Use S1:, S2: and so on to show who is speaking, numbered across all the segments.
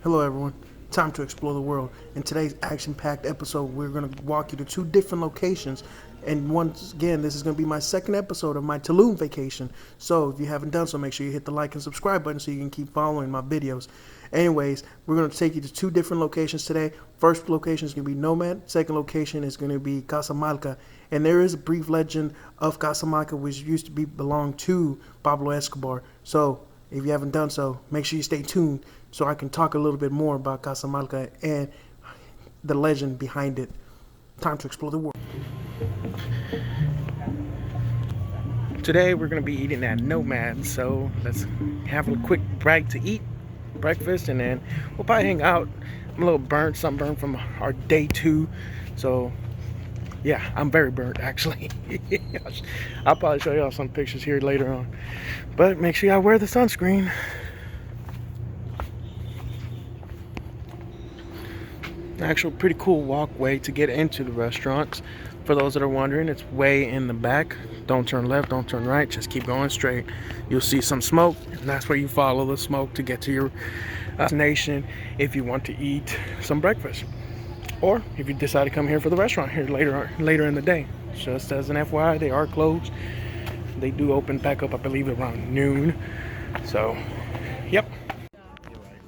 S1: Hello everyone, time to explore the world. In today's action-packed episode, we're going to walk you to two different locations. And once again, this is going to be my second episode of my Tulum vacation. So if you haven't done so, make sure you hit the like and subscribe button so you can keep following my videos. Anyways, we're going to take you to two different locations today. First location is going to be Nomade. Second location is going to be Casamalca. And there is a brief legend of Casamalca which used to belong to Pablo Escobar. So if you haven't done so, make sure you stay tuned so I can talk a little bit more about Casamalca and the legend behind it. Time to explore the world. Today we're going to be eating at Nomade, so let's have a quick break to eat breakfast, and then we'll probably hang out. I'm a little burnt, sunburned from our day 2, so yeah, I'm very burnt actually. I'll probably show y'all some pictures here later on, but make sure y'all wear the sunscreen. Actual pretty cool walkway to get into the restaurants. For those that are wondering, it's way in the back. Don't turn left, don't turn right, just keep going straight. You'll see some smoke, and that's where you follow the smoke to get to your destination if you want to eat some breakfast, or if you decide to come here for the restaurant here later in the day. Just as an FYI, they are closed. They do open back up, I believe, around noon. So yep.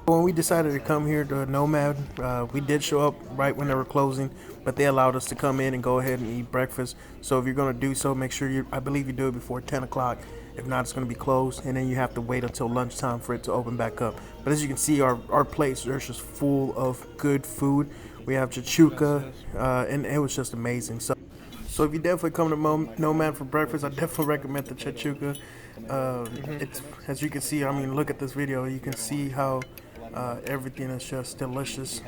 S1: When we decided to come here to Nomad, we did show up right when they were closing, but they allowed us to come in and go ahead and eat breakfast. So if you're going to do so, make sure I believe you do it before 10 o'clock. If not, it's going to be closed, and then you have to wait until lunchtime for it to open back up. But as you can see, our place is just full of good food. We have chachuca, and it was just amazing. So if you definitely come to Nomad for breakfast, I definitely recommend the chachuca. It's, as you can see, I mean, look at this video. You can see how everything is just deliciousness.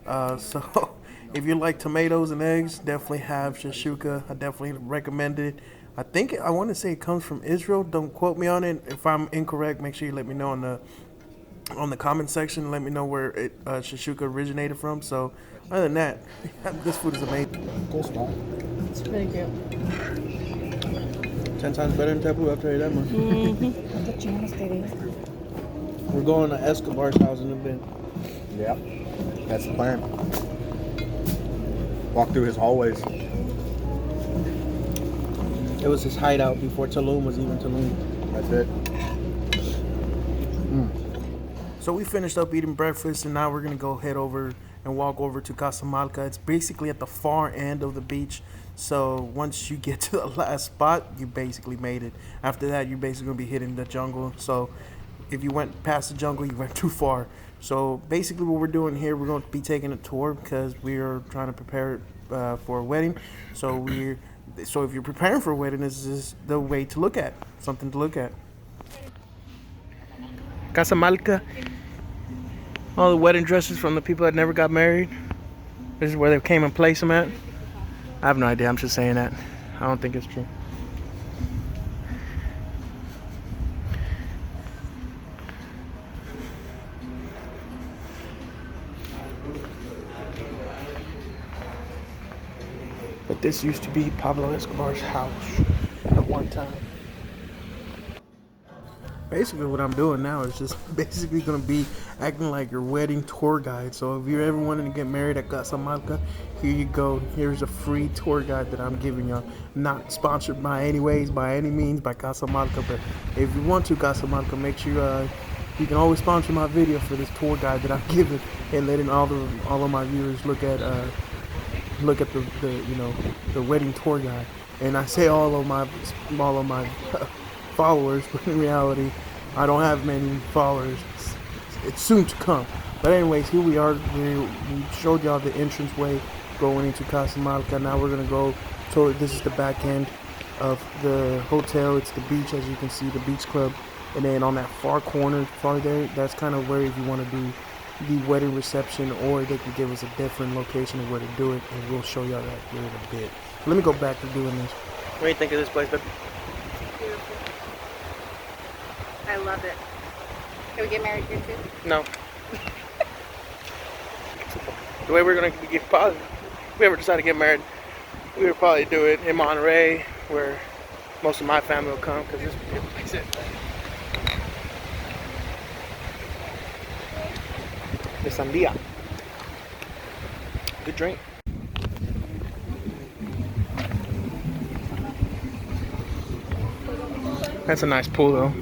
S1: So if you like tomatoes and eggs, definitely have chachuca. I definitely recommend it. I want to say it comes from Israel. Don't quote me on it. If I'm incorrect, make sure you let me know on the comment section. Let me know where chachuca originated from. So other than that, this food is amazing.
S2: Cool spot.
S3: It's really cute.
S2: 10 times better than Tepu, I'll tell you that much. We're going to Escobar's house in a bit.
S4: Yeah, that's the plan. Walk through his hallways.
S2: It was his hideout before Tulum was even Tulum.
S4: That's it.
S1: So we finished up eating breakfast, and now we're gonna go head over and walk over to Casamalca. It's basically at the far end of the beach. So once you get to the last spot, you basically made it. After that, you're basically gonna be hitting the jungle. So if you went past the jungle, you went too far. So basically what we're doing here, we're going to be taking a tour because we are trying to prepare for a wedding. So if you're preparing for a wedding, this is the way to look at, something to look at. Casamalca, all the wedding dresses from the people that never got married. This is where they came and placed them at. I have no idea, I'm just saying that. I don't think it's true. But this used to be Pablo Escobar's house at one time. Basically what I'm doing now is just basically going to be acting like your wedding tour guide. So if you're ever wanting to get married at Casamalca, here you go. Here's a free tour guide that I'm giving y'all. Not sponsored by any means by Casamalca, but if you want to Casamalca, make sure you can always sponsor my video for this tour guide that I'm giving, and letting all of my viewers look at the wedding tour guide. And I say all of my followers, but in reality I don't have many followers. It's soon to come. But anyways, here we are. We showed y'all the entrance way going into Casamalca. Now we're gonna go toward, this is the back end of the hotel. It's the beach, as you can see, the beach club. And then on that far corner there, that's kind of where, if you want to do the wedding reception, or they can give us a different location of where to do it, and we'll show y'all that here in a bit. Let me go back to doing this. What do you think of this place, babe?
S3: Beautiful. I love it. Can we get married here too?
S1: No. The way we're gonna get, probably, if we ever decide to get married, we would probably do it in Monterey, where most of my family will come, because this is a good place. de sandía. Good drink. That's a nice pool though.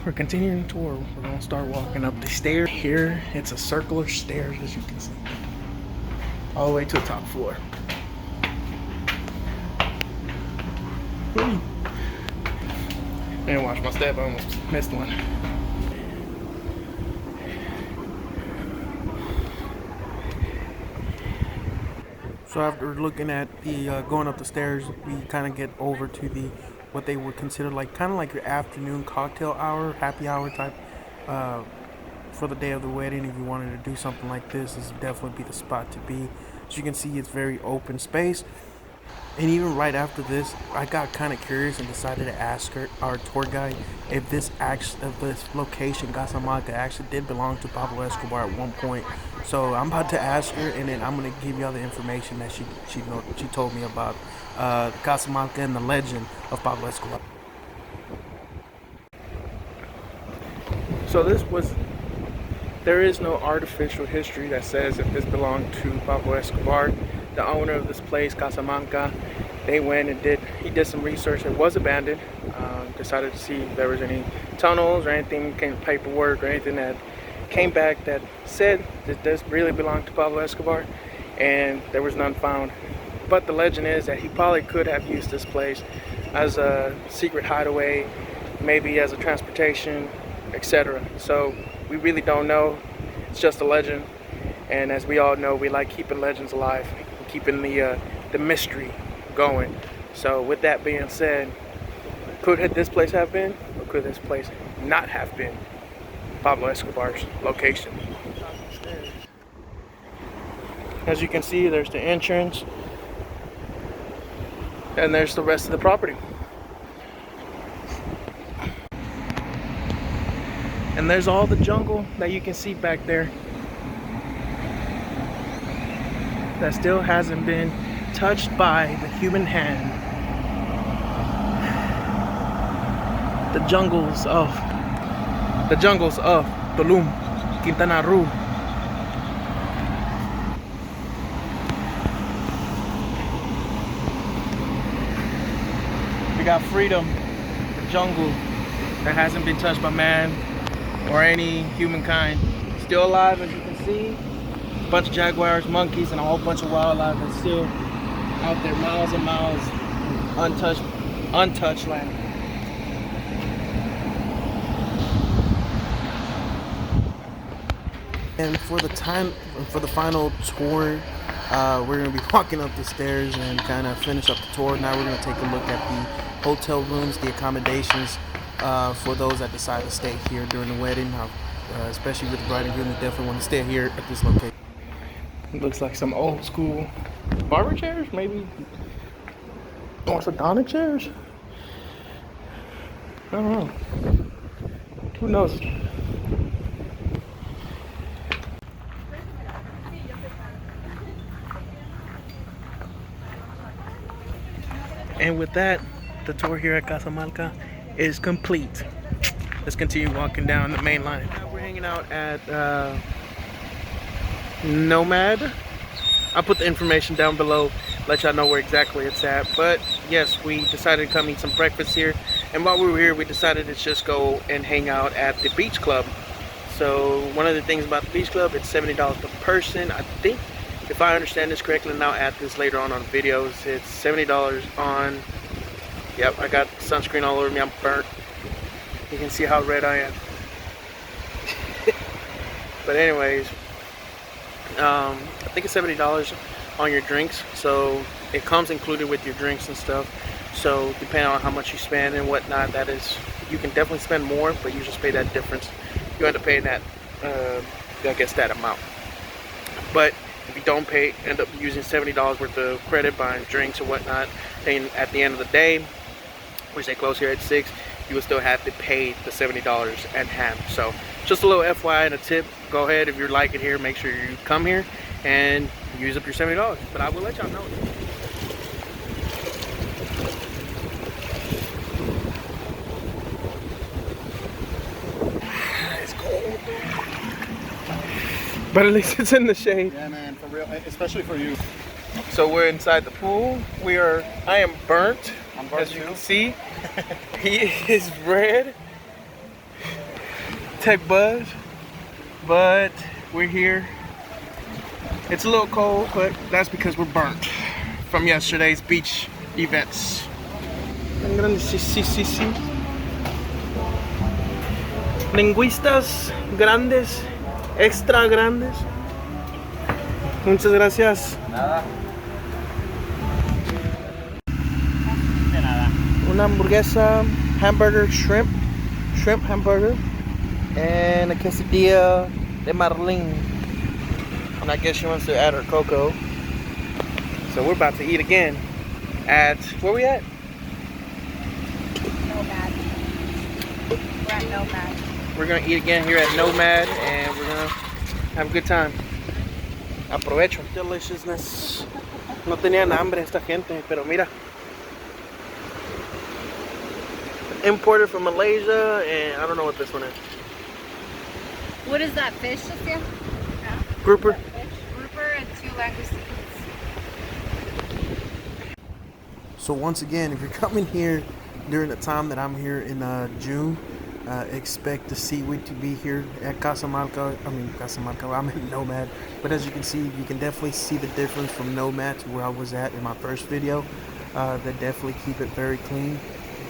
S1: We're continuing the tour. We're gonna start walking up the stairs. Here, it's a circular stairs, as you can see, all the way to the top floor. And watch my step, I almost missed one. So after looking at the going up the stairs, we kind of get over to the what they would consider like kind of like your afternoon cocktail hour, happy hour type for the day of the wedding. If you wanted to do something like this would definitely be the spot to be. As you can see, it's very open space. And even right after this, I got kind of curious and decided to ask our tour guide if this location, Casamalca, actually did belong to Pablo Escobar at one point. So I'm about to ask her, and then I'm gonna give you all the information that she told me about Casamalca and the legend of Pablo Escobar. So there is no artificial history that says if this belonged to Pablo Escobar. The owner of this place, Casamalca, they went and he did some research. It was abandoned. Decided to see if there was any tunnels or anything, paperwork or anything that came back that said that this really belonged to Pablo Escobar, and there was none found. But the legend is that he probably could have used this place as a secret hideaway, maybe as a transportation, etc. So we really don't know. It's just a legend, and as we all know, we like keeping legends alive, keeping the mystery going. So with that being said, could this place have been, or could this place not have been Pablo Escobar's location? As you can see, there's the entrance, and there's the rest of the property. And there's all the jungle that you can see back there that still hasn't been touched by the human hand. The jungles of Tulum, Quintana Roo. We got freedom, the jungle that hasn't been touched by man or any humankind. Still alive, as you can see. A bunch of jaguars, monkeys, and a whole bunch of wildlife that's still out there, miles and miles, untouched land. And for the final tour, we're gonna be walking up the stairs and kind of finish up the tour. Now we're gonna take a look at the hotel rooms, the accommodations for those that decide to stay here during the wedding. Especially with the bride and groom, they definitely want to stay here at this location. It looks like some old school barber chairs, maybe orthodontic chairs. I don't know. Who knows? And with that, the tour here at Casamalca is complete. Let's continue walking down the main line. We're hanging out at Nomade. I'll put the information down below, let y'all know where exactly it's at. But yes, we decided to come eat some breakfast here. And while we were here, we decided to just go and hang out at the beach club. So one of the things about the beach club, it's $70 per person. I think, if I understand this correctly, and I'll add this later on videos, it's $70 on, yep, I got sunscreen all over me, I'm burnt. You can see how red I am. But anyways, I think it's $70 on your drinks, so it comes included with your drinks and stuff. So depending on how much you spend and whatnot, that is, you can definitely spend more, but you just pay that difference. You end up paying that, I guess, that amount. But if you don't pay, end up using $70 worth of credit buying drinks or whatnot, then at the end of the day, which they close here at 6, you will still have to pay the $70 and half. So just a little FYI and a tip. Go ahead, if you like it here, make sure you come here and use up your $70. But I will let y'all know. It's cold, but at least it's in the shade.
S4: Yeah, man, for real, especially for you.
S1: So we're inside the pool. I am burnt,
S4: I'm burnt
S1: as you
S4: too.
S1: can see. He is red. Tech buzz, but we're here. It's a little cold, but that's because we're burnt from yesterday's beach events. Linguistas grandes, extra grandes. Muchas gracias.
S4: Nada.
S1: Una hamburguesa, hamburger, shrimp hamburger, and a quesadilla de marlin. And I guess she wants to add her cocoa. So we're about to eat again at, where we at?
S3: Nomad. We're at Nomad.
S1: We're gonna eat again here at Nomade, and we're gonna have a good time. Aprovecho. Deliciousness. No tenían hambre esta gente, pero mira. Imported from Malaysia, and I don't know what this one is.
S3: What is that fish, Sophia?
S1: Grouper.
S3: Grouper and 2 langoustines.
S1: So once again, if you're coming here during the time that I'm here in June, expect the seaweed to be here at Casamalca. I'm in Nomad, but as you can see, you can definitely see the difference from Nomad to where I was at in my first video. They definitely keep it very clean,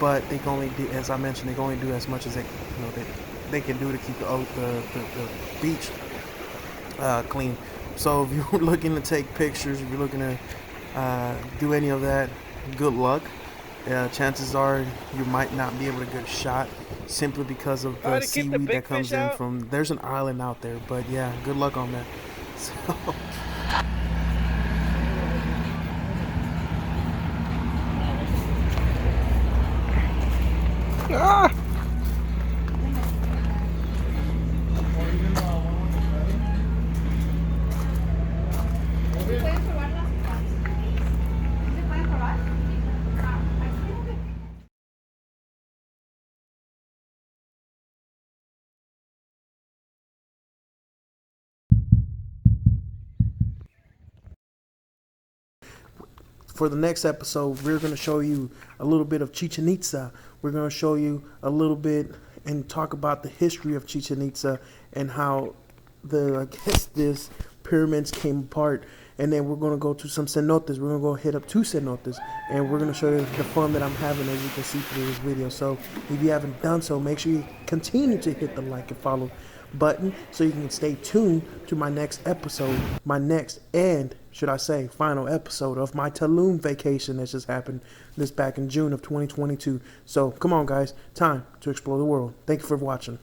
S1: but they can only do, as I mentioned, they can only do as much as they can do to keep the beach clean. So if you're looking to take pictures, if you're looking to do any of that, good luck. Chances are you might not be able to get a shot simply because of the seaweed that comes in from, there's an island out there, but yeah, good luck on that. So ah! For the next episode, we're going to show you a little bit of Chichen Itza. We're going to show you a little bit and talk about the history of Chichen Itza and how this pyramids came apart. And then we're going to go to some cenotes. We're going to go hit up 2 cenotes, and we're going to show you the fun that I'm having, as you can see through this video. So if you haven't done so, make sure you continue to hit the like and follow button so you can stay tuned to my next episode, my next and, should I say, final episode of my Tulum vacation that just happened back in June of 2022. So come on, guys, time to explore the world. Thank you for watching.